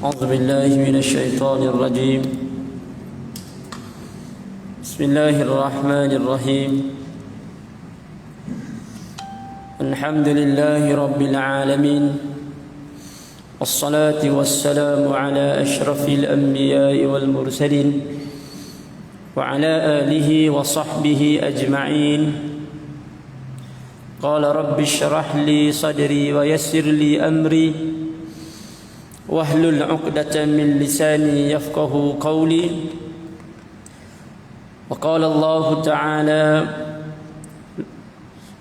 أعوذ بالله من الشيطان الرجيم. بسم الله الرحمن الرحيم. الحمد لله رب العالمين، والصلاة والسلام على أشرف الأنبياء والمرسلين وعلى آله وصحبه أجمعين. قال رب اشرح لي صدري ويسر لي أمري واحلل عقدة من لساني يفقه قولي. وقال الله تعالى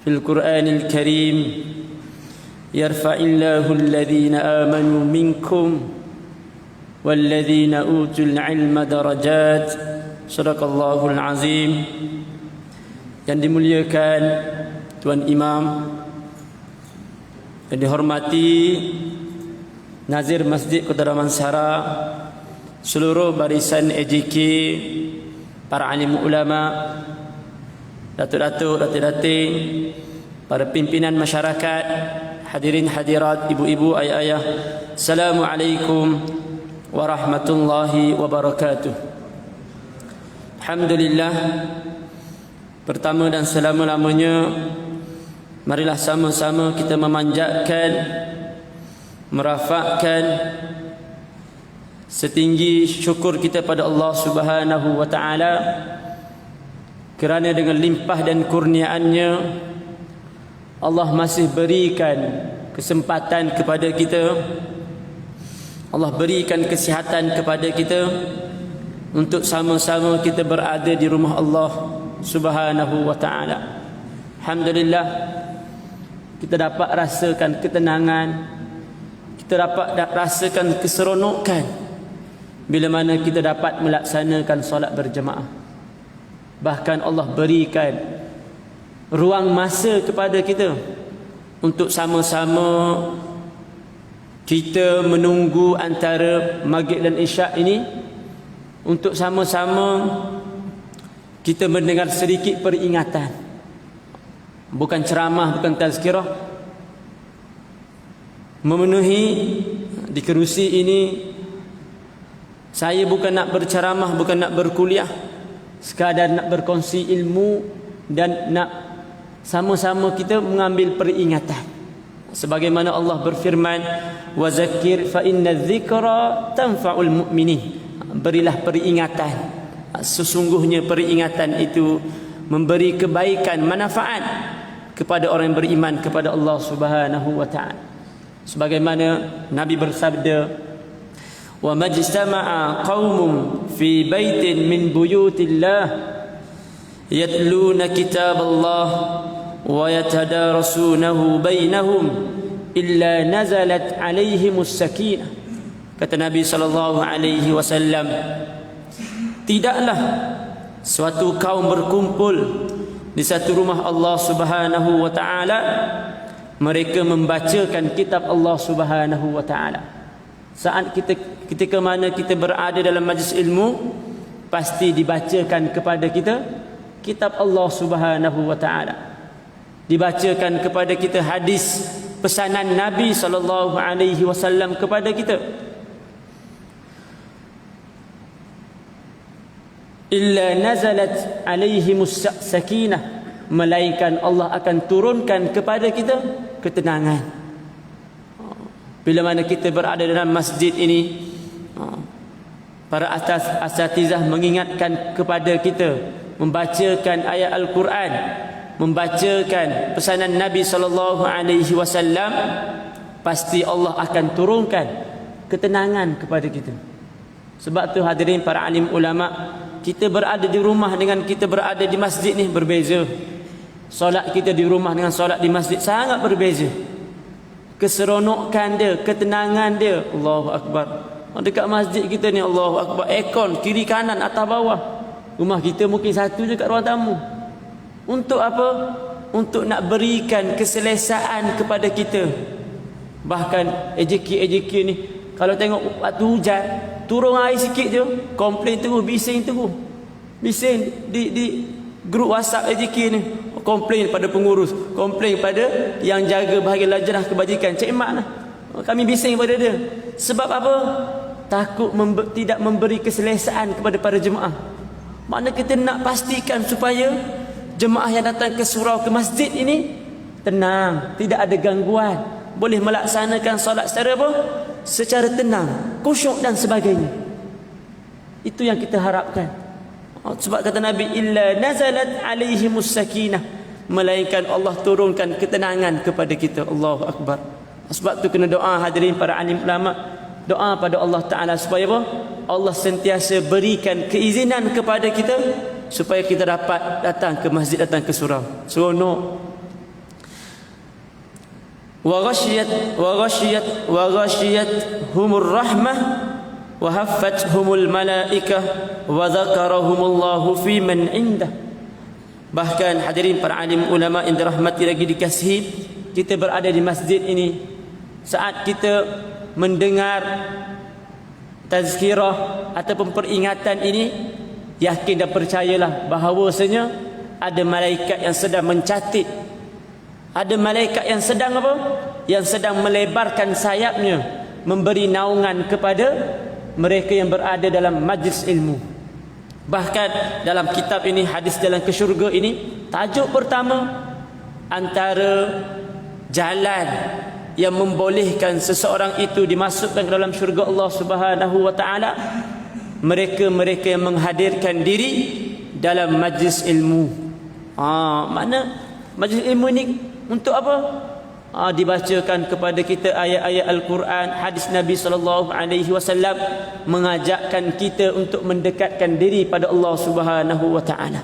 في القرآن الكريم: يرفع الله الذين آمنوا منكم والذين أوتوا العلم درجات. صدق الله العظيم. Yang dimuliakan Tuan Imam, yang dihormati Nazir Masjid Kota Damansara, seluruh barisan AJK, para alim ulama, datuk-datuk, datuk-dating, para pimpinan masyarakat, hadirin hadirat, ibu-ibu, ayah-ayah, Assalamualaikum warahmatullahi wabarakatuh. Alhamdulillah, pertama dan selama-lamanya, marilah sama-sama kita memanjatkan, merafakkan setinggi syukur kita pada Allah Subhanahu wa taala kerana dengan limpah dan kurniaannya Allah masih berikan kesempatan kepada kita, Allah berikan kesihatan kepada kita untuk sama-sama kita berada di rumah Allah Subhanahu wa taala. Alhamdulillah, kita dapat rasakan ketenangan, kita dapat rasakan keseronokan bila mana kita dapat melaksanakan solat berjemaah. Bahkan Allah berikan ruang masa kepada kita untuk sama-sama kita menunggu antara maghrib dan isyak ini, untuk sama-sama kita mendengar sedikit peringatan. Bukan ceramah, bukan tazkirah. Memenuhi di kerusi ini, saya bukan nak berceramah, bukan nak berkuliah, sekadar nak berkongsi ilmu dan nak sama-sama kita mengambil peringatan. Sebagaimana Allah berfirman, wa zakkir fa inna dzikra tanfa'ul mu'minin. Berilah peringatan, sesungguhnya peringatan itu memberi kebaikan, manfaat kepada orang yang beriman kepada Allah Subhanahu wa taala. Sebagaimana Nabi bersabda, wa majtama'a qaumun fi baitin min buyutillah yatluna kitaballah wa yatadarasunahu bainahum illa nazalat alaihimus sakinah. Kata Nabi sallallahu alaihi wasallam, tidaklah suatu kaum berkumpul di satu rumah Allah Subhanahu wa taala, mereka membacakan kitab Allah Subhanahu wa taala. Saat ketika mana kita berada dalam majlis ilmu, pasti dibacakan kepada kita kitab Allah Subhanahu wa taala. Dibacakan kepada kita hadis pesanan Nabi sallallahu alaihi wasallam kepada kita. Illa nazalat alaihimus sakinah, melainkan Allah akan turunkan kepada kita ketenangan. Bila mana kita berada dalam masjid ini, para asatizah mengingatkan kepada kita, membacakan ayat Al-Quran, membacakan pesanan Nabi sallallahu alaihi wasallam, pasti Allah akan turunkan ketenangan kepada kita. Sebab tu hadirin para alim ulama, kita berada di rumah dengan kita berada di masjid ni berbeza. Solat kita di rumah dengan solat di masjid sangat berbeza. Keseronokan dia, ketenangan dia, Allahu Akbar. Dekat masjid kita ni, Allahu Akbar, aircon kiri kanan atas bawah. Rumah kita mungkin satu je kat ruang tamu. Untuk apa? Untuk nak berikan keselesaan kepada kita. Bahkan AJK ni, kalau tengok waktu hujan, turun air sikit je, komplain terus, bising terus. Bising di grup WhatsApp AJK ni, komplain pada pengurus, komplain pada yang jaga bahagian lajnah kebajikan, Cik Mat lah. Kami bising pada dia. Sebab apa? takut tidak memberi keselesaan kepada para jemaah. Makna kita nak pastikan supaya jemaah yang datang ke surau, ke masjid ini tenang, tidak ada gangguan, boleh melaksanakan solat secara apa? Secara tenang, khusyuk dan sebagainya. Itu yang kita harapkan. Sebab kata Nabi, illa nazalat alaihimus sakinah, melainkan Allah turunkan ketenangan kepada kita. Allahu akbar. Sebab tu kena doa, hadirin para alim ulama, doa pada Allah Taala supaya apa? Allah sentiasa berikan keizinan kepada kita supaya kita dapat datang ke masjid, datang ke surau. Seronok. Wa ghashiyat humur rahmah wa haffathumul malaikah wa dzakarahumullahu fi man indah. Bahkan hadirin para alim ulama yang dirahmati lagi dikasihi, kita berada di masjid ini, saat kita mendengar tazkirah ataupun peringatan ini, yakin dan percayalah bahawasanya ada malaikat yang sedang mencatat, ada malaikat yang sedang apa? Yang sedang melebarkan sayapnya, memberi naungan kepada mereka yang berada dalam majlis ilmu. Bahkan dalam kitab ini, Hadis Jalan ke Syurga ini, tajuk pertama antara jalan yang membolehkan seseorang itu dimasukkan ke dalam syurga Allah Subhanahu wa taala, mereka-mereka yang menghadirkan diri dalam majlis ilmu. Mana majlis ilmu ini untuk apa? Dibacakan kepada kita ayat-ayat Al-Quran, hadis Nabi sallallahu alaihi wasallam, mengajakkan kita untuk mendekatkan diri pada Allah Subhanahu wa taala.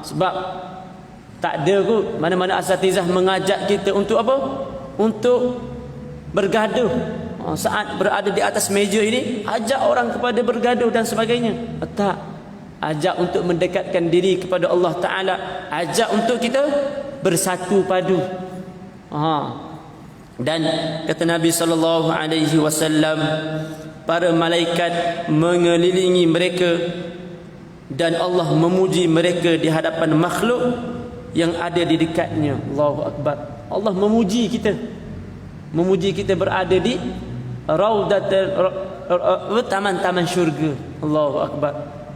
Sebab tak ada kot mana-mana asatizah mengajak kita untuk apa? Untuk bergaduh. Saat berada di atas meja ini, ajak orang kepada bergaduh dan sebagainya. Tak. Ajak untuk mendekatkan diri kepada Allah Ta'ala. Ajak untuk kita bersatu padu. Dan kata Nabi SAW, para malaikat mengelilingi mereka dan Allah memuji mereka di hadapan makhluk yang ada di dekatnya. Allahu Akbar. Allah memuji kita, memuji kita berada di raudatul taman-taman syurga. Allahu Akbar.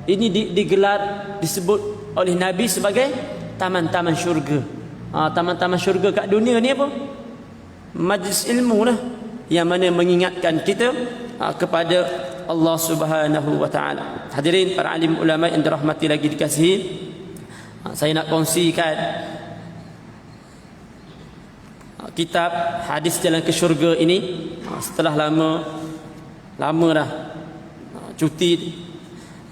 Ini digelar, disebut oleh Nabi sebagai taman-taman syurga. Taman-taman syurga kat dunia ni apa? Majlis ilmu lah, yang mana mengingatkan kita kepada Allah Subhanahu wa taala. Hadirin para alim ulama yang dirahmati lagi dikasihi, saya nak kongsikan kitab Hadis Jalan ke Syurga ini. Setelah lama dah cuti,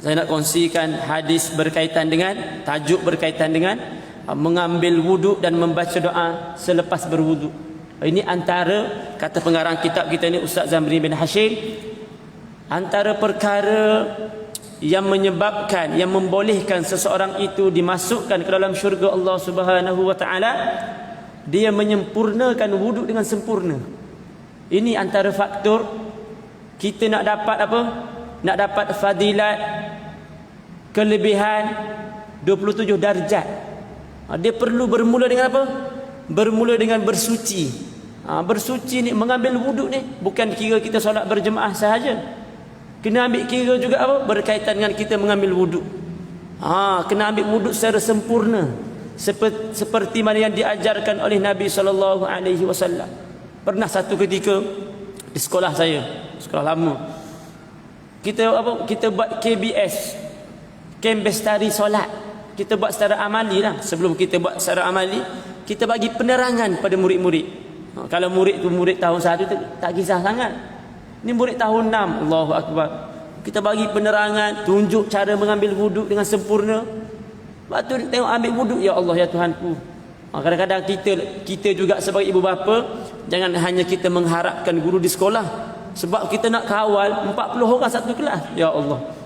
saya nak kongsikan hadis berkaitan dengan, tajuk berkaitan dengan mengambil wuduk dan membaca doa selepas berwuduk. Ini antara, kata pengarang kitab kita ni, Ustaz Zamri bin Hashim, antara perkara yang menyebabkan, yang membolehkan seseorang itu dimasukkan ke dalam syurga Allah Subhanahu wa taala, dia menyempurnakan wuduk dengan sempurna. Ini antara faktor kita nak dapat apa? Nak dapat fadilat, kelebihan 27 darjat. Dia perlu bermula dengan apa? Bermula dengan bersuci. Bersuci ni, mengambil wuduk ni bukan kira kita solat berjemaah sahaja. Kena ambil kira juga apa? Berkaitan dengan kita mengambil wuduk. Kena ambil wuduk secara sempurna, seperti mana yang diajarkan oleh Nabi sallallahu alaihi wasallam. Pernah satu ketika di sekolah saya, sekolah lama, kita buat KBS, Kem Bestari Solat. Kita buat secara amali lah. Sebelum kita buat secara amali, kita bagi penerangan pada murid-murid. Kalau murid tu murid tahun 1 tak kisah sangat. Ni murid tahun 6, Allahu Akbar. Kita bagi penerangan, tunjuk cara mengambil wuduk dengan sempurna. Lepas tu tengok ambil wuduk, ya Allah ya Tuhanku. Kadang-kadang kita juga sebagai ibu bapa, jangan hanya kita mengharapkan guru di sekolah. Sebab kita nak kawal 40 orang satu kelas. Ya Allah.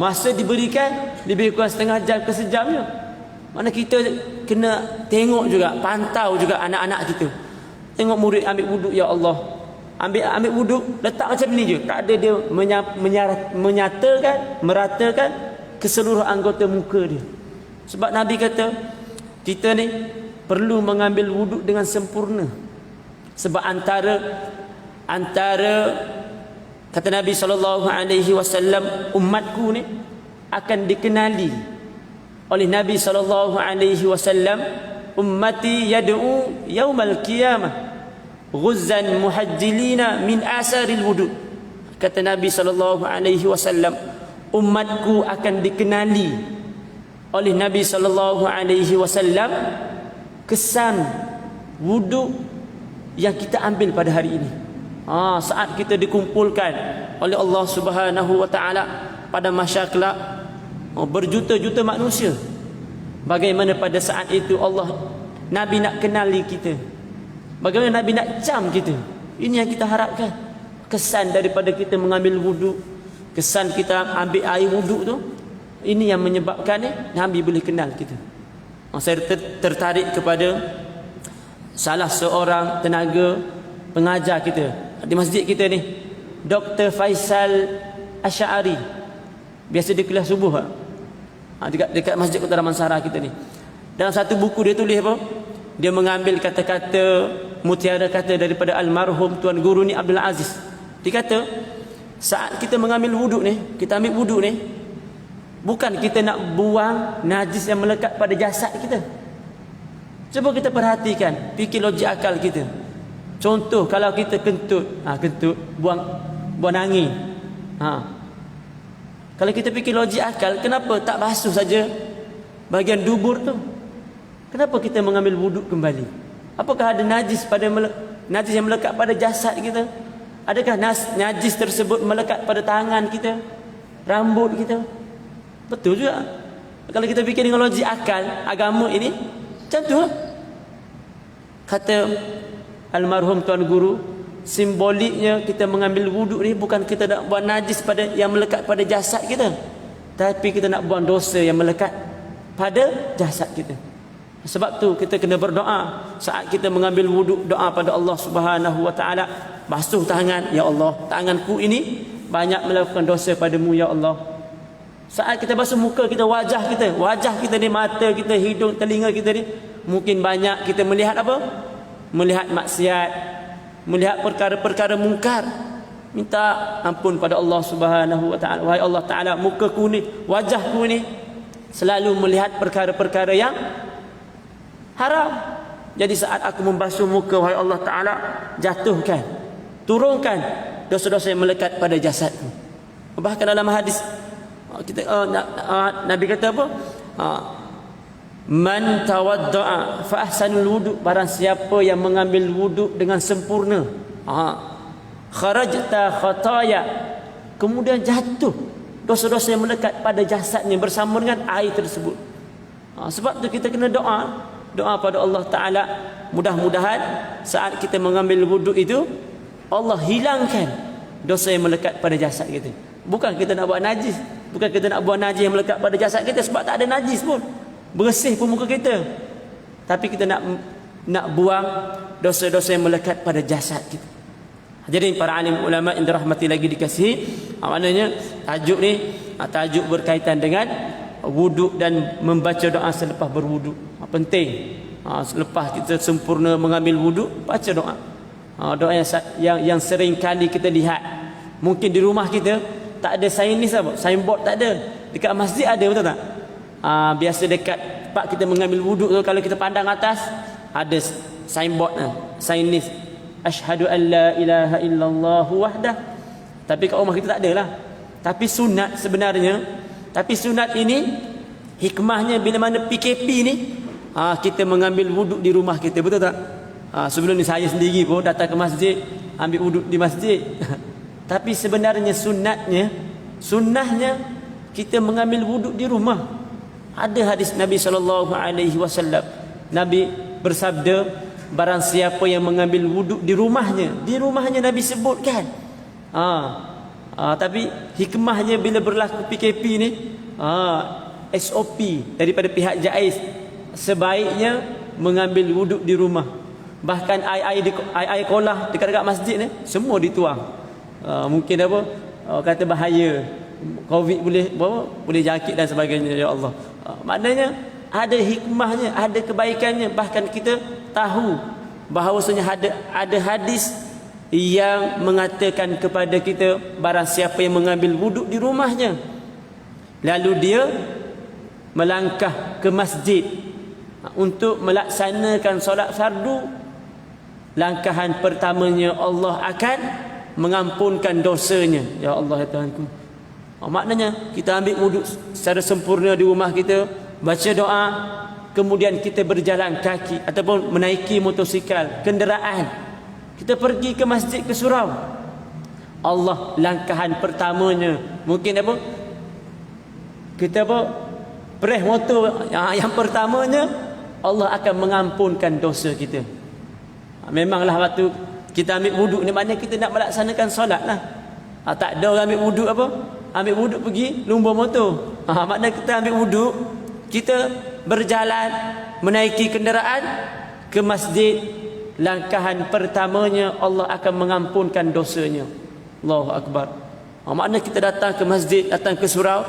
Masa diberikan lebih kurang setengah jam ke sejam je. Mana kita kena tengok juga, pantau juga anak-anak kita. Tengok murid ambil wuduk, ya Allah. Ambil wuduk, letak macam ni je. Tak ada dia menyatakan, meratakan ke seluruh anggota muka dia. Sebab Nabi kata, kita ni perlu mengambil wuduk dengan sempurna. Sebab antara Kata Nabi SAW, umatku ni akan dikenali oleh Nabi SAW, ummati yad'u yaumal qiyamah ghuzzan muhajjilina min asaril wudu. Kata Nabi SAW, umatku akan dikenali oleh Nabi SAW kesan wudu yang kita ambil pada hari ini. Saat kita dikumpulkan oleh Allah Subhanahu wa taala pada mahsyar kelak, berjuta-juta manusia. Bagaimana pada saat itu Nabi nak kenali kita, bagaimana Nabi nak cam kita. Ini yang kita harapkan. Kesan daripada kita mengambil wudu, kesan kita ambil air wudu tu, ini yang menyebabkan Nabi boleh kenal kita. Saya tertarik kepada salah seorang tenaga pengajar kita di masjid kita ni, Dr. Faisal Asy'ari. Biasa dia kelas subuh dekat Masjid Kota Damansara kita ni. Dalam satu buku dia tulis apa? Dia mengambil kata-kata, mutiara kata daripada almarhum Tuan Guru ni Abdul Aziz. Dia kata, saat kita mengambil wuduk ni, kita ambil wuduk ni, bukan kita nak buang najis yang melekat pada jasad kita. Cuba kita perhatikan, fikir logik akal kita. Contoh, kalau kita kentut, buang angin. Kalau kita fikir logik akal, kenapa tak basuh saja bahagian dubur tu? Kenapa kita mengambil wuduk kembali? Apakah ada najis najis yang melekat pada jasad kita? Adakah najis tersebut melekat pada tangan kita, rambut kita? Betul juga. Kalau kita fikir dengan logik akal, agama ini macam tu. Kata almarhum Tuan Guru, simboliknya kita mengambil wuduk ni bukan kita nak buang najis yang melekat pada jasad kita, tapi kita nak buang dosa yang melekat pada jasad kita. Sebab tu kita kena berdoa saat kita mengambil wuduk, doa pada Allah Subhanahu wa taala, basuh tangan, ya Allah, tanganku ini banyak melakukan dosa padamu ya Allah. Saat kita basuh muka kita, wajah kita ni, mata kita, hidung, telinga kita ni, mungkin banyak kita melihat apa? Melihat maksiat, melihat perkara-perkara mungkar. Minta ampun pada Allah Subhanahu wa taala. Wahai Allah Taala, mukaku ni, wajahku ni selalu melihat perkara-perkara yang haram. Jadi saat aku membasuh muka, wahai Allah Taala, jatuhkan, turunkan dosa-dosa yang melekat pada jasadku. Bahkan dalam hadis Nabi kata apa? Man tawadda'a fa ahsanul wudu, barang siapa yang mengambil wuduk dengan sempurna, kharajta khataya, kemudian jatuh dosa-dosa yang melekat pada jasadnya bersama dengan air tersebut. Sebab tu kita kena doa pada Allah Taala, mudah-mudahan saat kita mengambil wuduk itu Allah hilangkan dosa yang melekat pada jasad kita. Bukan kita nak buat najis, bukan kita nak buang najis yang melekat pada jasad kita, sebab tak ada najis pun, bersih pun muka kita. Tapi kita nak buang dosa-dosa yang melekat pada jasad kita. Jadi para alim ulama yang dirahmati lagi dikasihi, maknanya tajuk ni tajuk berkaitan dengan wuduk dan membaca doa selepas berwuduk. Penting. Selepas kita sempurna mengambil wuduk, baca doa. Doa yang sering kali kita lihat. Mungkin di rumah kita tak ada signboard tak ada. Dekat masjid ada, betul tak? Biasa dekat tempat kita mengambil wuduk tu, kalau kita pandang atas ada signboard, signis asyhadu an la ilaha illallah wahdah. Tapi kat rumah kita tak ada lah. Tapi sunat sebenarnya, tapi sunat ini hikmahnya bila mana PKP ni, kita mengambil wuduk di rumah kita, betul tak? Sebelum ni saya sendiri pun datang ke masjid, ambil wuduk di masjid. Tapi sebenarnya sunnahnya kita mengambil wuduk di rumah. Ada hadis Nabi SAW. Nabi bersabda, barang siapa yang mengambil wuduk di rumahnya Nabi sebutkan. Tapi hikmahnya bila berlaku PKP ni, SOP daripada pihak JAIS, sebaiknya mengambil wuduk di rumah. Bahkan air kolah dekat masjid ni semua dituang. Mungkin kata bahaya, COVID boleh jangkit dan sebagainya, ya Allah. Maknanya ada hikmahnya, ada kebaikannya. Bahkan kita tahu bahawasanya ada hadis yang mengatakan kepada kita, barang siapa yang mengambil wuduk di rumahnya lalu dia melangkah ke masjid untuk melaksanakan solat fardu, langkahan pertamanya Allah akan mengampunkan dosanya. Ya Allah, ya Tuhanku. Maknanya kita ambil wuduk secara sempurna di rumah kita, baca doa, kemudian kita berjalan kaki ataupun menaiki motosikal, kenderaan, kita pergi ke masjid, ke surau. Allah langkahan pertamanya mungkin apa? Kita press motor yang pertamanya, Allah akan mengampunkan dosa kita. Memanglah waktu kita ambil wuduk ni, maknanya kita nak melaksanakan solat lah. Tak ada orang ambil wuduk apa? Ambil wuduk pergi lumba motor. Maknanya kita ambil wuduk, kita berjalan menaiki kenderaan ke masjid, langkahan pertamanya Allah akan mengampunkan dosanya. Allahu Akbar. Maknanya kita datang ke masjid, datang ke surau,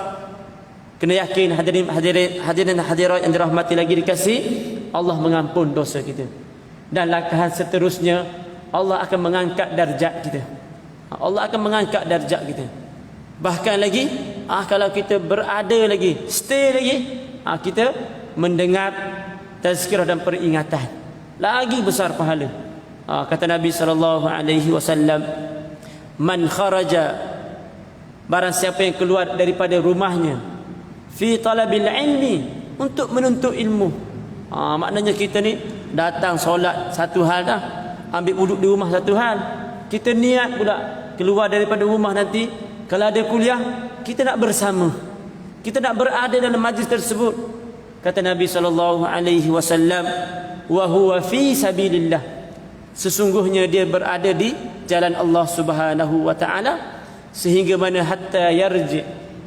kena yakin hadirin hadirat yang dirahmati lagi dikasih, Allah mengampun dosa kita. Dan langkahan seterusnya, Allah akan mengangkat darjat kita. Allah akan mengangkat darjat kita. Bahkan lagi, kalau kita berada lagi, stay lagi, kita mendengar tazkirah dan peringatan, lagi besar pahala. Kata Nabi SAW, man kharaja, barang siapa yang keluar daripada rumahnya, fi talabil ilmi, untuk menuntut ilmu. Maknanya kita ni datang solat satu hal dah, ambil wuduk di rumah satu hal. Kita niat pula keluar daripada rumah nanti, kalau ada kuliah, kita nak bersama, kita nak berada dalam majlis tersebut. Kata Nabi SAW, wa huwa fi sabilillah, sesungguhnya dia berada di jalan Allah Subhanahu wa taala, sehingga mana hatta yarji,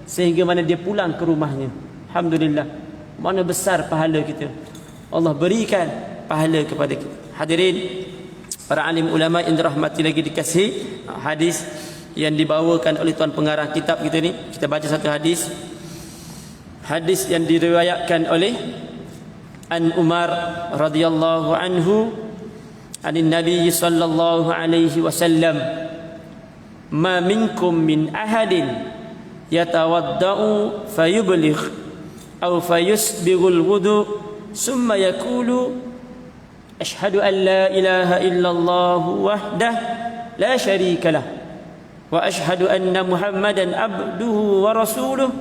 sehingga mana dia pulang ke rumahnya. Alhamdulillah, mana besar pahala kita. Allah berikan pahala kepada kita. Hadirin para alim ulama yang dirahmati lagi dikasihi, hadis yang dibawakan oleh tuan pengarah kitab kita ni, kita baca satu hadis. Hadis yang diriwayatkan oleh An Umar radhiyallahu anhu anin Nabi sallallahu alaihi wasallam, ma minkum min ahadin yatawaddau fayubligh aw fayusbighul wudu summa yaqulu asyhadu an la ilaha illallah wahdah la syarika lah wa asyhadu anna muhammadan abduhu wa rasuluh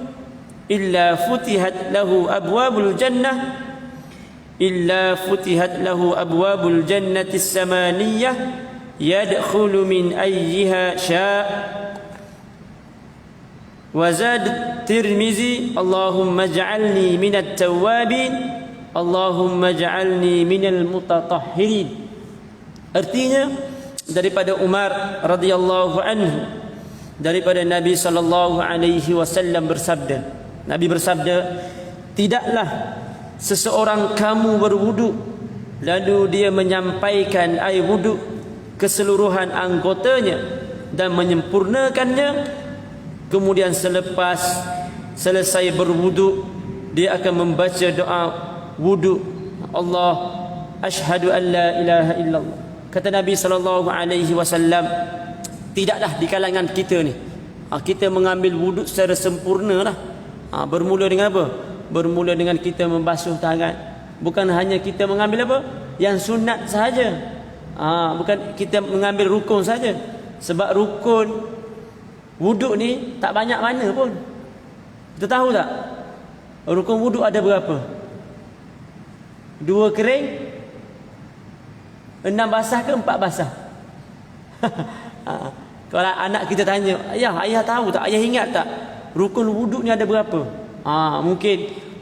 illa futihat lahu abwabul jannah jannati samaniyah yadkhulu min ayyiha sya'. Wa zad Tirmizi, Allahumma ja'alni minat tawwabin, Allahumma ja'alni minal mutatahhirin. Artinya daripada Umar radhiyallahu anhu, daripada Nabi sallallahu alaihi wasallam bersabda, Nabi bersabda, tidaklah seseorang kamu berwuduk lalu dia menyampaikan air wuduk keseluruhan anggotanya dan menyempurnakannya, kemudian selepas selesai berwuduk dia akan membaca doa wuduk, Allah asyhadu an la ilaha illallah. Kata Nabi sallallahu alaihi wasallam, tidaklah di kalangan kita ni kita mengambil wuduk secara sempurna lah. Bermula dengan apa? Bermula dengan kita membasuh tangan. Bukan hanya kita mengambil apa? Yang sunat sahaja. Bukan kita mengambil rukun saja. Sebab rukun wuduk ni tak banyak mana pun. Kita tahu tak? Rukun wuduk ada berapa? 2 kering, 6 basah ke 4 basah? Kalau anak kita tanya, ayah tahu tak? Ayah ingat tak? Rukun wuduk ni ada berapa?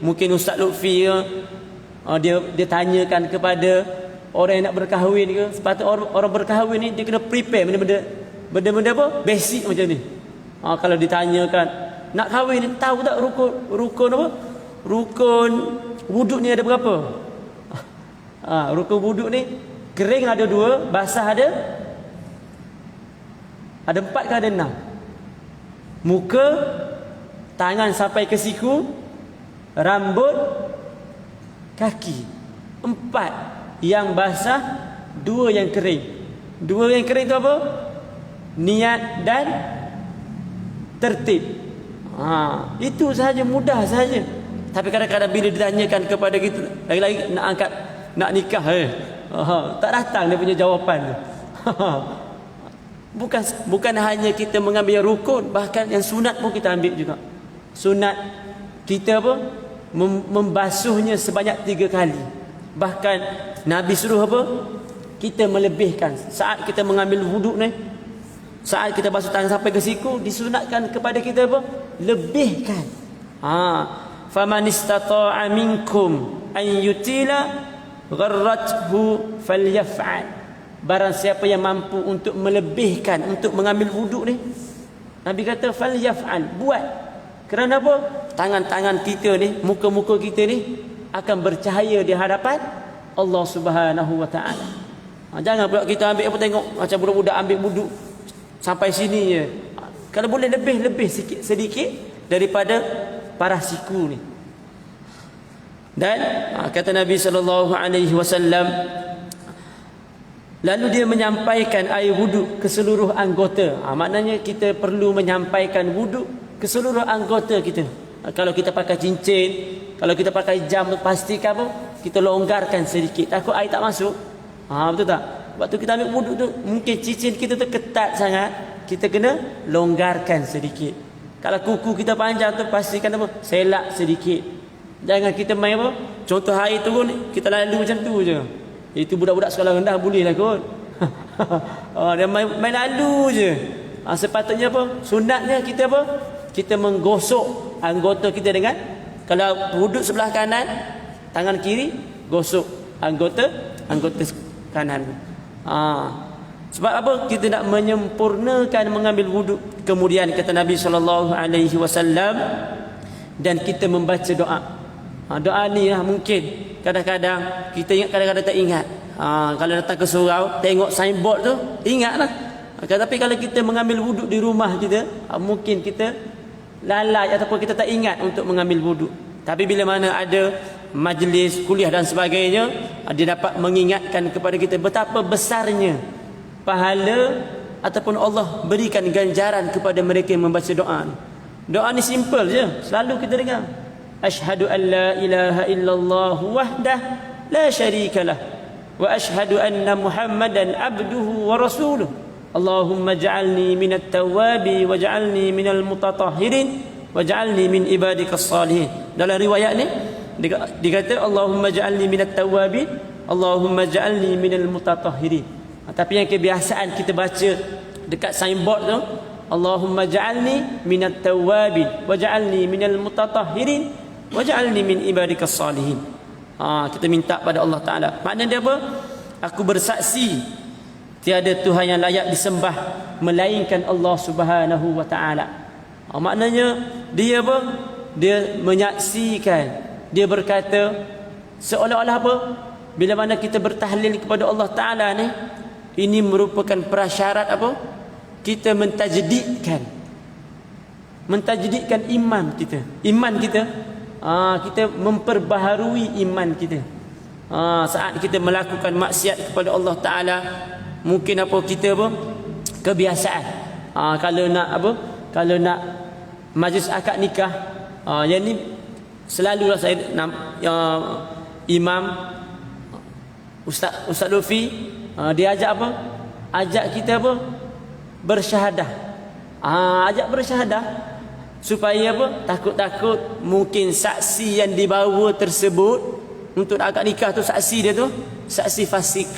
Mungkin Ustaz Lutfi dia tanyakan kepada orang yang nak berkahwin ke. Sepatutnya orang berkahwin ni dia kena prepare benda-benda apa? Basic macam ni. Kalau ditanyakan nak kahwin ni, tahu tak rukun apa? Rukun wuduk ni ada berapa? Rukun wuduk ni kering ada 2, basah ada 4 ke ada 6? Muka, tangan sampai ke siku, rambut, kaki. 4 yang basah, 2 yang kering. 2 yang kering tu apa? niat dan tertib. Itu sahaja, mudah sahaja. Tapi kadang-kadang bila ditanyakan kepada kita, lagi-lagi nak angkat, nak nikah, tak datang dia punya jawapan. Bukan hanya kita mengambil rukun, bahkan yang sunat pun kita ambil juga. Sunat kita apa? Membasuhnya sebanyak 3 kali. Bahkan Nabi suruh apa? Kita melebihkan. Saat kita mengambil wuduk ni, saat kita basuh tangan sampai ke siku, disunatkan kepada kita apa? Lebihkan. Faman istata'a minkum an yutila gharrathu falyaf'al. Barang siapa yang mampu untuk melebihkan, untuk mengambil wuduk ni, Nabi kata falyaf'al, buat. Kerana apa? Tangan-tangan kita ni, muka-muka kita ni akan bercahaya di hadapan Allah Subhanahu wa taala. Jangan pula kita ambil apa, tengok macam budak-budak ambil wuduk sampai sini je. Kalau boleh lebih sedikit daripada parah siku ni. Dan kata Nabi sallallahu alaihi wasallam, lalu dia menyampaikan air wuduk ke seluruh anggota. Maknanya kita perlu menyampaikan wuduk ke seluruh anggota kita. Kalau kita pakai cincin, kalau kita pakai jam, pastikan apa? Kita longgarkan sedikit. Takut air tak masuk. Betul tak? Waktu kita ambil wuduk tu, mungkin cincin kita tu ketat sangat, kita kena longgarkan sedikit. Kalau kuku kita panjang tu, pastikan apa? Selak sedikit. Jangan kita main apa? Contoh air turun, kita lalu macam tu je. Itu budak-budak sekolah rendah boleh lah kot. Dia main lalu je. Sepatutnya apa? Sunatnya kita apa? Kita menggosok anggota kita dengan, kalau wuduk sebelah kanan, tangan kiri gosok anggota kanan. Sebab apa? Kita nak menyempurnakan mengambil wuduk. Kemudian kata Nabi sallallahu alaihi wasallam, dan kita membaca doa. Doa ni lah mungkin kadang-kadang kita ingat, kadang-kadang tak ingat. Kalau datang ke surau, tengok signboard tu, ingatlah. Tapi kalau kita mengambil wuduk di rumah kita, mungkin kita lalai ataupun kita tak ingat untuk mengambil wuduk. Tapi bila mana ada majlis, kuliah dan sebagainya, dia dapat mengingatkan kepada kita betapa besarnya pahala ataupun Allah berikan ganjaran kepada mereka yang membaca doa ni. Doa ni simple je, selalu kita dengar. Asyhadu an la ilaha illallah wahdah la syarikalah wa asyhadu anna Muhammadan abduhu wa rasuluh. Allahumma ja'alni minat tawwabi waj'alni minal mutatahhirin waj'alni min ibadikas salihin. Dalam riwayat ni dikata Allahumma ja'alni minat tawwabi, Allahumma ja'alni minal mutatahhirin. Tapi yang kebiasaan kita baca dekat signboard tu, Allahumma ja'alni minat tawwabi waj'alni minal mutatahhirin waj'alni min ibadikas salihin. Kita minta pada Allah Taala. Maknanya dia apa? Aku bersaksi tiada Tuhan yang layak disembah melainkan Allah Subhanahu wa taala. Maknanya dia apa? Dia menyaksikan, dia berkata seolah-olah apa? Bila mana kita bertahlil kepada Allah Taala ni, ini merupakan prasyarat apa? Kita mentajdidkan iman kita. Kita memperbaharui iman kita. Saat kita melakukan maksiat kepada Allah Taala, mungkin apa kita apa? Kebiasaan. Kalau nak majlis akad nikah, yang ni selalulah saya imam Ustaz Lufi dia ajak apa? Ajak kita apa? Bersyahadah. Ajak bersyahadah supaya apa? Takut-takut mungkin saksi yang dibawa tersebut untuk akad nikah tu, saksi dia tu saksi fasik.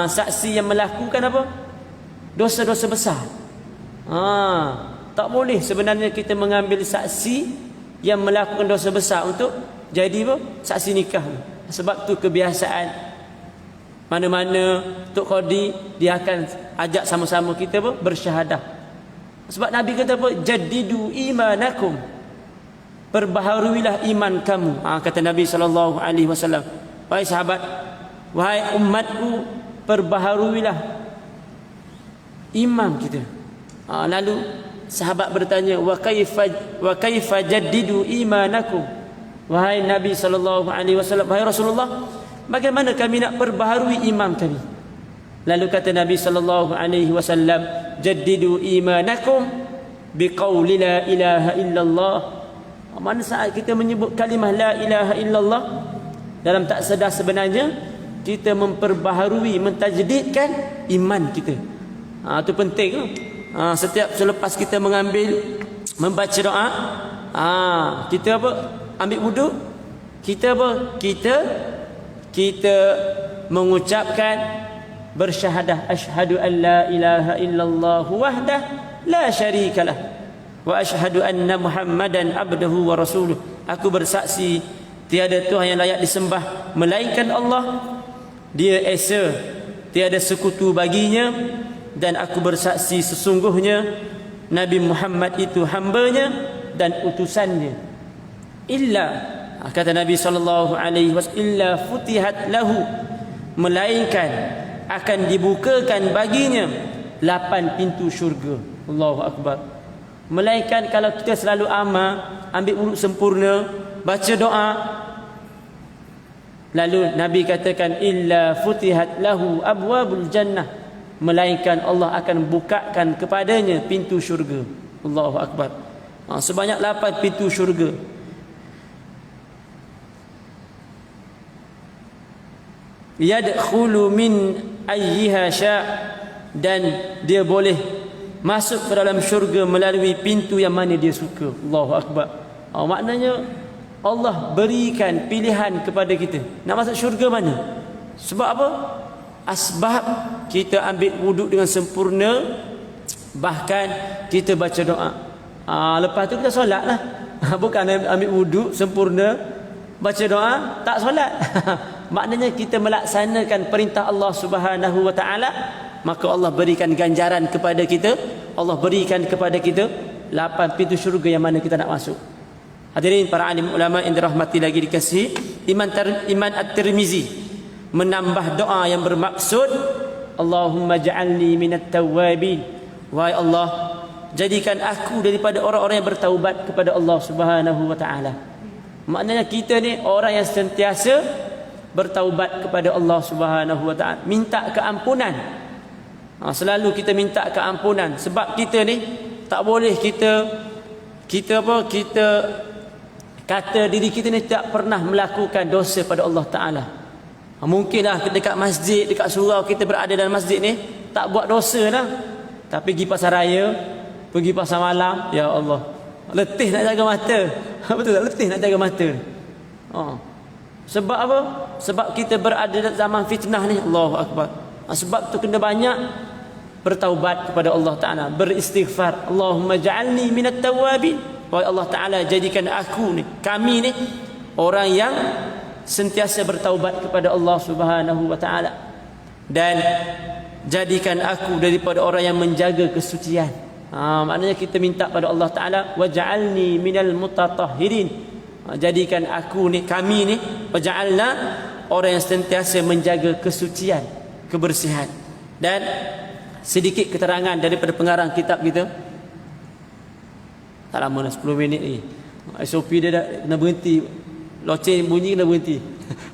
Saksi yang melakukan apa? Dosa-dosa besar. Tak boleh sebenarnya kita mengambil saksi yang melakukan dosa besar untuk jadi apa? Saksi nikah. Sebab tu kebiasaan mana-mana Tok Qadi dia akan ajak sama-sama kita apa? Bersyahadah. Sebab Nabi kata apa? Jaddidu imanakum. Perbaharuilah iman kamu. Kata Nabi sallallahu alaihi wasallam. Wahai sahabat, wahai umatku, perbaharuilah iman kita. Lalu sahabat bertanya, wa kaifa jaddidu imanakum? Wahai Nabi sallallahu alaihi wasallam, wahai Rasulullah, bagaimana kami nak perbaharui iman kami? Lalu kata Nabi sallallahu alaihi wasallam, jaddidu imanakum biqauli la ilaha illallah. Mana saat kita menyebut kalimah la ilaha illallah, dalam tak sedar sebenarnya kita memperbaharui, mentajdidkan iman kita. Itu penting tu. Setiap selepas kita membaca doa, kita apa? Ambil wuduk, kita apa? Kita mengucapkan bersyahadah asyhadu an la ilaha illallah wahdah la syarikalah wa asyhadu anna muhammadan abduhu wa rasuluh. Aku bersaksi tiada Tuhan yang layak disembah melainkan Allah, dia esa, tiada sekutu baginya, dan aku bersaksi sesungguhnya Nabi Muhammad itu hambanya dan utusannya. Illa, kata Nabi sallallahu alaihi wasallam, illa futihat lahu, melainkan akan dibukakan baginya 8 pintu syurga. Allahu akbar. Melainkan kalau kita selalu amal, ambil wuduk sempurna, baca doa, lalu Nabi katakan illa futihat lahu abwabul jannah, melainkan Allah akan bukakan kepadanya pintu syurga. Allahu akbar. Sebanyak 8 pintu syurga. Yadkhulu min ayyiha sya', dan dia boleh masuk ke dalam syurga melalui pintu yang mana dia suka. Allahu akbar. Maknanya Allah berikan pilihan kepada kita nak masuk syurga mana. Sebab apa? Asbab kita ambil wuduk dengan sempurna, bahkan kita baca doa. Lepas tu kita solat lah. Bukan ambil wuduk sempurna, baca doa, tak solat. Maknanya kita melaksanakan perintah Allah Subhanahu wa taala, maka Allah berikan ganjaran kepada kita. Allah berikan kepada kita 8 pintu syurga yang mana kita nak masuk. Hadirin para alim ulama yang dirahmati lagi dikasihi, Imam At-Tirmizi menambah doa yang bermaksud Allahumma ja'alni minat tawwabin. Wahai Allah, jadikan aku daripada orang-orang yang bertaubat kepada Allah Subhanahu wa taala. Maknanya kita ni orang yang sentiasa bertaubat kepada Allah Subhanahu wa taala, minta keampunan. Selalu kita minta keampunan, sebab kita ni tak boleh kita kata diri kita ni tak pernah melakukan dosa pada Allah taala. Mungkinlah dekat masjid, dekat surau kita berada dalam masjid ni tak buat dosa lah, tapi pergi pasar raya, pergi pasar malam, ya Allah, letih nak jaga mata. Betul tak? Letih nak jaga mata. Sebab apa? Sebab kita berada dalam zaman fitnah ni. Allahu akbar. Sebab tu kena banyak bertaubat kepada Allah taala, beristighfar. Allahumma ja'alni minat tawwabin. Wahai Allah taala, jadikan aku ni, kami ni orang yang sentiasa bertaubat kepada Allah Subhanahu wa taala, dan jadikan aku daripada orang yang menjaga kesucian. Maknanya kita minta pada Allah taala, waj'alni minal mutatahhirin. Jadikan aku ni, kami ni, waj'alna, orang yang sentiasa menjaga kesucian, kebersihan. Dan sedikit keterangan daripada pengarang kitab kita. Tak lama dah, 10 minit lagi. SOP dia dah kena berhenti. Loceng bunyi kena berhenti.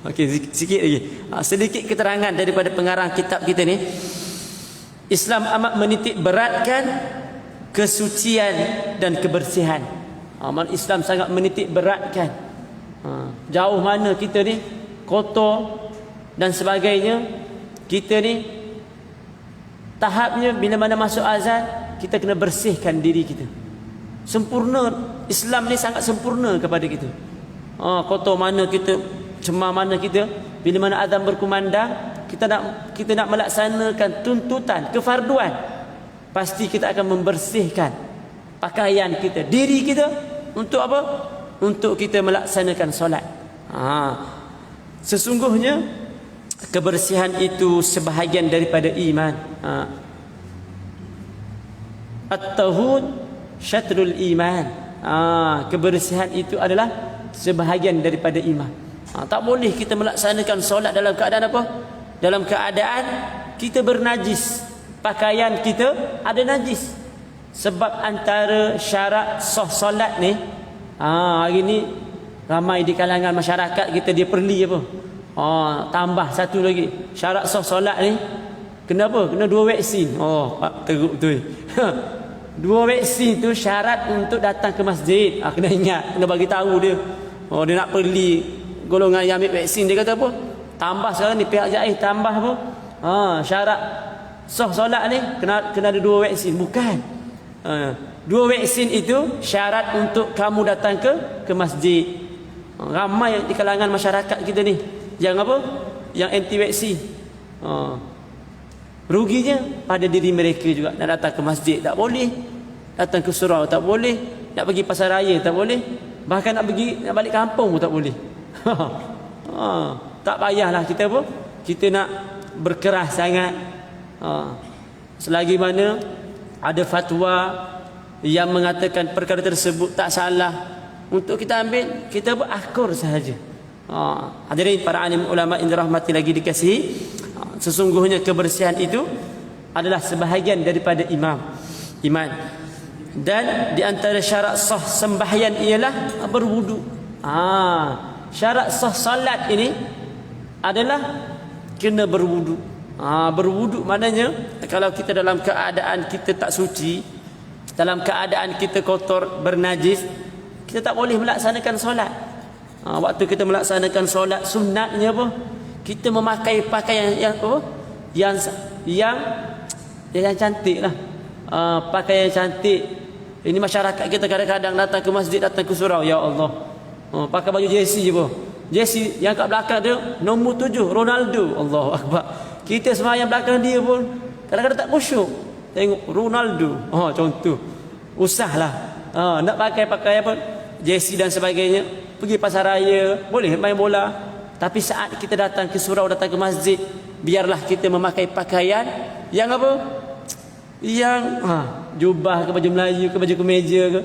Okey, sikit lagi. Sedikit keterangan daripada pengarang kitab kita ni. Islam amat menitik beratkan kesucian dan kebersihan. Islam sangat menitik beratkan. Jauh mana kita ni kotor dan sebagainya, kita ni tahapnya bila mana masuk azan, kita kena bersihkan diri kita. Sempurna. Islam ni sangat sempurna kepada kita. Kotor mana kita, cemar mana kita, bila mana azan berkumandang, kita nak melaksanakan tuntutan kefarduan, pasti kita akan membersihkan pakaian kita, diri kita. Untuk apa? Untuk kita melaksanakan solat. Sesungguhnya kebersihan itu sebahagian daripada iman. At-tahud syatrul iman. Kebersihan itu adalah sebahagian daripada iman. Tak boleh kita melaksanakan solat dalam keadaan apa? Dalam keadaan kita bernajis, pakaian kita ada najis. Sebab antara syarat sah solat ni, hari ni ramai di kalangan masyarakat kita dia perli apa? Tambah satu lagi. Syarat sah solat ni, Kenapa? Kena 2 vaksin. Oh, Pak teruk betul. 2 vaksin tu syarat untuk datang ke masjid. Kena ingat, kena bagi tahu dia. Oh, dia nak perli golongan yang ambil vaksin, dia kata apa? Tambah sekarang ni pihak JAIZ tambah apa? Syarat sah solat ni kena ada 2 vaksin. Bukan. 2 vaksin itu syarat untuk kamu datang ke masjid. Ramai di kalangan masyarakat kita ni yang apa? Yang anti vaksin. Ruginya pada diri mereka juga. Nak datang ke masjid tak boleh, datang ke surau tak boleh, nak pergi pasar raya tak boleh, bahkan nak balik kampung pun tak boleh. Tak payahlah kita apa? Kita nak berkeras sangat. Selagi mana ada fatwa yang mengatakan perkara tersebut tak salah, untuk kita ambil, kita berakur sahaja. Hadirin para alim ulama yang dirahmati lagi dikasihi, sesungguhnya kebersihan itu adalah sebahagian daripada iman. Dan di antara syarat sah sembahyang ialah berwudu. Syarat sah salat ini adalah kena berwudu. Berwudu maknanya kalau kita dalam keadaan kita tak suci, dalam keadaan kita kotor, bernajis, kita tak boleh melaksanakan solat. Waktu kita melaksanakan solat, sunatnya apa? Kita memakai pakaian yang apa? Yang cantik lah. Pakaian cantik. Ini masyarakat kita kadang-kadang datang ke masjid, datang ke surau, ya Allah, pakai baju jersey je pun. Jersey yang kat belakang dia nombor 7 Ronaldo. Allahu Akbar. Kita semayang belakang dia pun kadang-kadang tak khusyuk. Tengok Ronaldo. Contoh. Usahlah. Nak pakai apa? Jersey dan sebagainya. Pergi pasar raya, boleh main bola. Tapi saat kita datang ke surau, datang ke masjid, biarlah kita memakai pakaian yang apa? Yang jubah ke, baju Melayu ke, baju kemeja ke.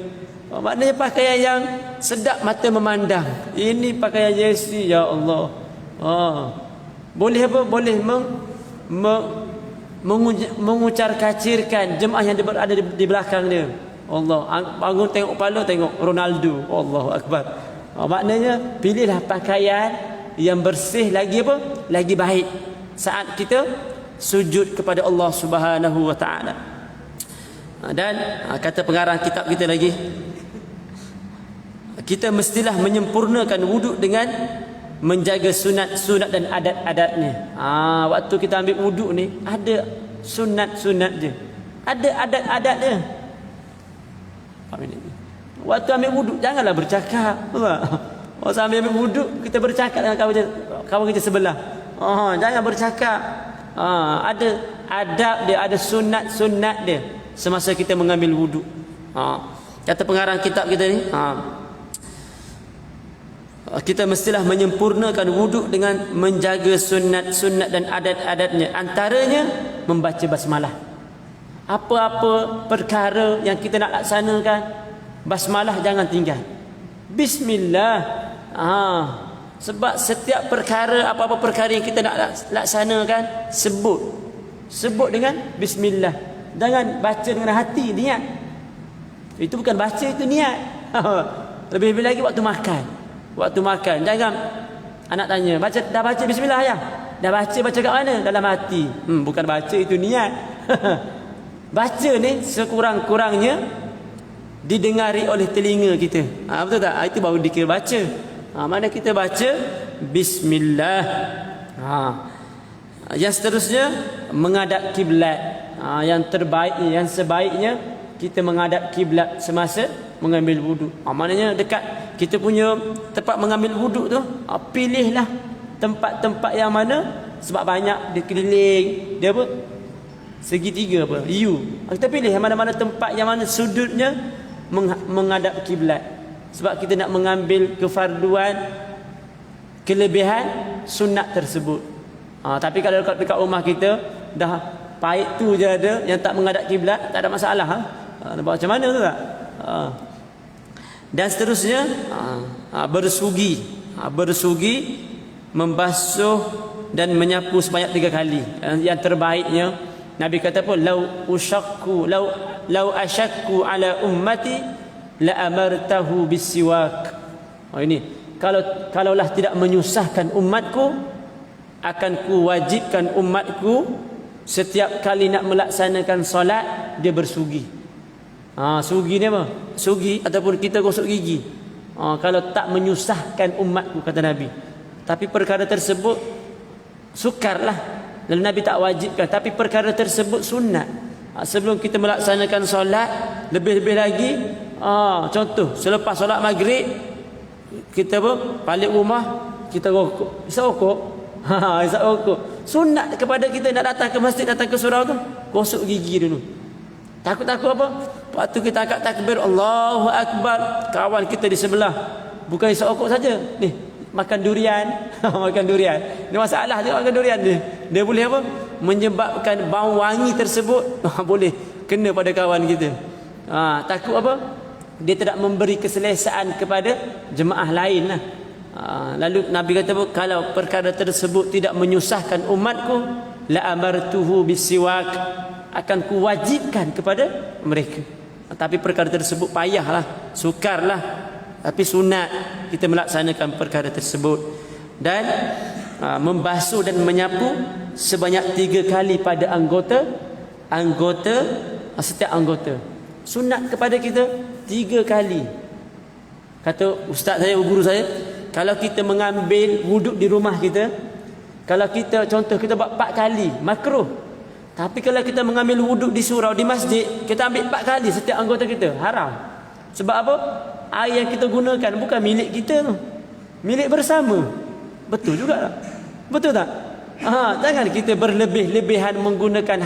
Maknanya pakaian yang sedap mata memandang. Ini pakaian jersey, ya Allah. Boleh apa? Boleh mengucar kacirkan jemaah yang berada di belakang dia. Allah, bangun tengok kepala, tengok Ronaldo. Allahu Akbar. Maknanya pilihlah pakaian yang bersih, lagi apa? Lagi baik saat kita sujud kepada Allah Subhanahu wa taala. Dan kata pengarang kitab kita lagi, kita mestilah menyempurnakan wuduk dengan menjaga sunat-sunat dan adat-adatnya. Waktu kita ambil wuduk ni ada sunat-sunat je, ada adat-adat dia. Waktu ambil wuduk janganlah bercakap. Sambil ambil wuduk kita bercakap dengan kawan kita sebelah. Jangan bercakap. Ada adab dia, ada sunat-sunat dia semasa kita mengambil wuduk. Kata pengarang kitab kita ni, kita mestilah menyempurnakan wuduk dengan menjaga sunat-sunat dan adat-adatnya. Antaranya membaca basmalah. Apa-apa perkara yang kita nak laksanakan, basmalah jangan tinggal. Bismillah. Sebab setiap perkara, apa-apa perkara yang kita nak laksanakan, sebut dengan bismillah. Jangan baca dengan hati, niat. Itu bukan baca, itu niat. Lebih-lebih lagi waktu makan. Waktu makan, jangan anak tanya, dah baca bismillah ya? Dah baca kat mana? Dalam hati. Bukan baca, itu niat. Baca ni sekurang-kurangnya didengari oleh telinga kita. Betul tak? Itu baru dikira baca. Mana kita baca bismillah. Yang seterusnya menghadap kiblat. Yang terbaiknya, yang sebaiknya kita menghadap kiblat semasa mengambil wuduk. Maknanya dekat kita punya tempat mengambil wuduk tu, pilihlah tempat-tempat yang mana, sebab banyak dia keliling, dia apa? Segitiga apa? U. Kita pilih yang mana-mana tempat yang mana sudutnya menghadap kiblat. Sebab kita nak mengambil kefarduan, kelebihan sunat tersebut. Tapi kalau dekat rumah kita dah pahit tu je ada yang tak menghadap kiblat, tak ada masalah. Nampak macam mana tu tak? Dan seterusnya bersugi, membasuh dan menyapu sebanyak 3 kali. Yang terbaiknya Nabi kata apa? Lau asyakku ala ummati la amartahu bisiwak. Ini kalaulah tidak menyusahkan umatku, akan ku wajibkan umatku setiap kali nak melaksanakan solat dia bersugi. Sugi ni apa? Sugi ataupun kita gosok gigi. Kalau tak menyusahkan umatku, kata Nabi. Tapi perkara tersebut sukarlah, lalu Nabi tak wajibkan, tapi perkara tersebut sunat. Sebelum kita melaksanakan solat, lebih-lebih lagi, contoh selepas solat maghrib kita balik rumah, kita rokok. Isap rokok. Isap rokok. Sunat kepada kita nak datang ke masjid, datang ke surau tu, gosok gigi dulu. Takut-takut apa? Waktu kita angkat takbir, Allahu Akbar, kawan kita di sebelah bukan isap rokok saja, ni makan durian. Makan durian. Ini masalah dia makan durian dia. Dia boleh apa? Menyebabkan bau wangi tersebut boleh kena pada kawan kita. Takut apa? Dia tidak memberi keselesaan kepada jemaah lain lah. Lalu Nabi kata, kalau perkara tersebut tidak menyusahkan umatku, la amartuhu bisiwak, akan kuwajibkan kepada mereka. Tapi perkara tersebut payahlah, sukarlah, tapi sunat kita melaksanakan perkara tersebut. Dan membasuh dan menyapu sebanyak 3 kali pada setiap anggota. Sunat kepada kita 3 kali. Kata ustaz saya, guru saya, kalau kita mengambil wuduk di rumah kita, kalau kita contoh kita buat 4 kali, makruh. Tapi kalau kita mengambil wuduk di surau, di masjid, kita ambil 4 kali setiap anggota kita, haram. Sebab apa? Air yang kita gunakan bukan milik kita tu, milik bersama. Betul juga tak? Betul tak? Jangan kita berlebih-lebihan menggunakan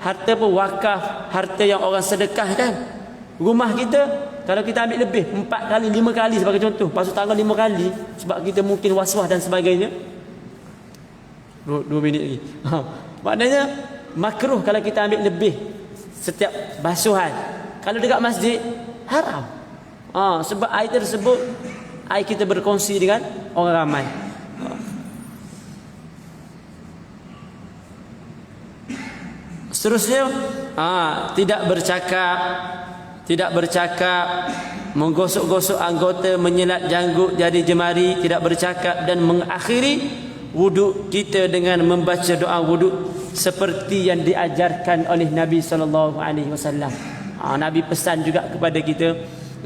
harta wakaf, harta yang orang sedekahkan. Rumah kita, kalau kita ambil lebih 4 kali, 5 kali sebagai contoh, basuh tangan 5 kali, sebab kita mungkin was-was dan sebagainya. 2 minit lagi. Maknanya makruh kalau kita ambil lebih setiap basuhan. Kalau dekat masjid, haram. Sebab air tersebut, air kita berkongsi dengan orang ramai. Seterusnya, tidak bercakap, menggosok-gosok anggota, menyelat janggut, jari jemari, tidak bercakap, dan mengakhiri wuduk kita dengan membaca doa wuduk seperti yang diajarkan oleh Nabi SAW. Nabi pesan juga kepada kita,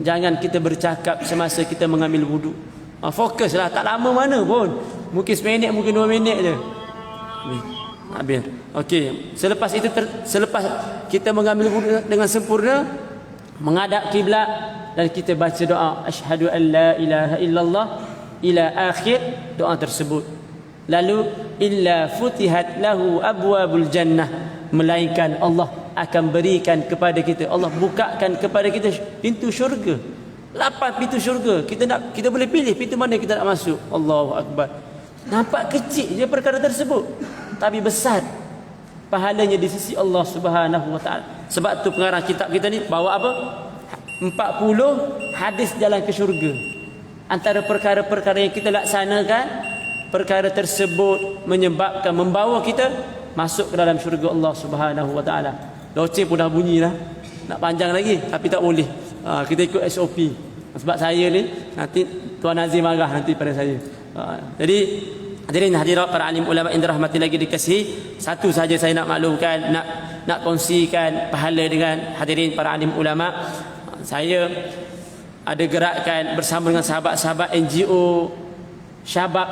jangan kita bercakap semasa kita mengambil wuduk. Fokuslah, tak lama mana pun, mungkin 1 minit, mungkin 2 minit je. Habis. Okey, selepas itu selepas kita mengambil wuduk dengan sempurna, menghadap kiblat, dan kita baca doa asyhadu an la ilaha illallah ila akhir doa tersebut. Lalu illa futihat lahu abwabul jannah, melainkan Allah akan berikan kepada kita, Allah bukakan kepada kita pintu syurga. 8 pintu syurga. Kita boleh pilih pintu mana kita nak masuk. Allahu Akbar. Nampak kecil je perkara tersebut, tapi besar pahalanya di sisi Allah Subhanahu wa taala. Sebab tu pengarang kitab kita ni bawa apa? 40 hadis jalan ke syurga. Antara perkara-perkara yang kita laksanakan, perkara tersebut menyebabkan, membawa kita masuk ke dalam syurga Allah Subhanahu wa taala. Loceng pun dah bunyi dah. Nak panjang lagi tapi tak boleh. Kita ikut SOP. Sebab saya ni nanti Tuan Nazim marah nanti pada saya. Jadi hadirin hadirat para alim ulama yang dirahmati lagi dikasihi, satu saja saya nak maklumkan, nak kongsikan pahala dengan hadirin para alim ulama. Saya ada gerakan bersama dengan sahabat-sahabat NGO Syabab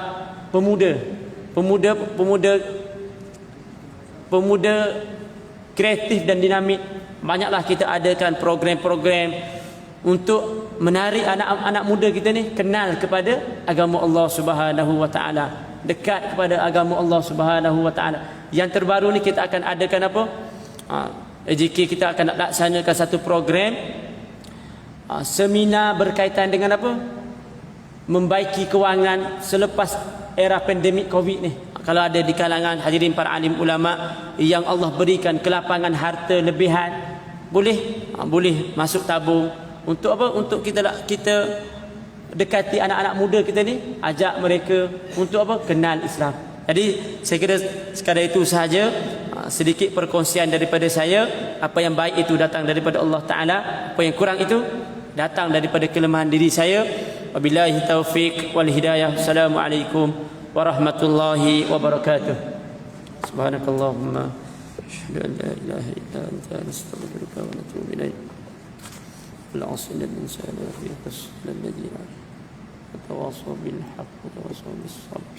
pemuda kreatif dan dinamik. Banyaklah kita adakan program-program untuk menarik anak-anak muda kita ni kenal kepada agama Allah Subhanahu wa taala, dekat kepada agama Allah Subhanahu wa taala. Yang terbaru ni kita akan adakan apa? AJK kita akan laksanakan satu program seminar berkaitan dengan apa? Membaiki kewangan selepas era pandemik Covid ni. Kalau ada di kalangan hadirin para alim ulama yang Allah berikan kelapangan harta lebihan, boleh masuk tabung. Untuk apa? Untuk kita dekati anak-anak muda kita ni, ajak mereka untuk apa? Kenal Islam. Jadi saya kira sekadar itu sahaja, sedikit perkongsian daripada saya. Apa yang baik itu datang daripada Allah Taala, apa yang kurang itu datang daripada kelemahan diri saya. Wabillahi taufiq wal hidayah. Assalamualaikum warahmatullahi wabarakatuh. Subhanakallahumma asyhadu an la ilaha illa anta nastaghfiruka wa natubu ilaik. العصر الإنسان في قصة الذين تواصوا بالحق وتواصوا بالصبر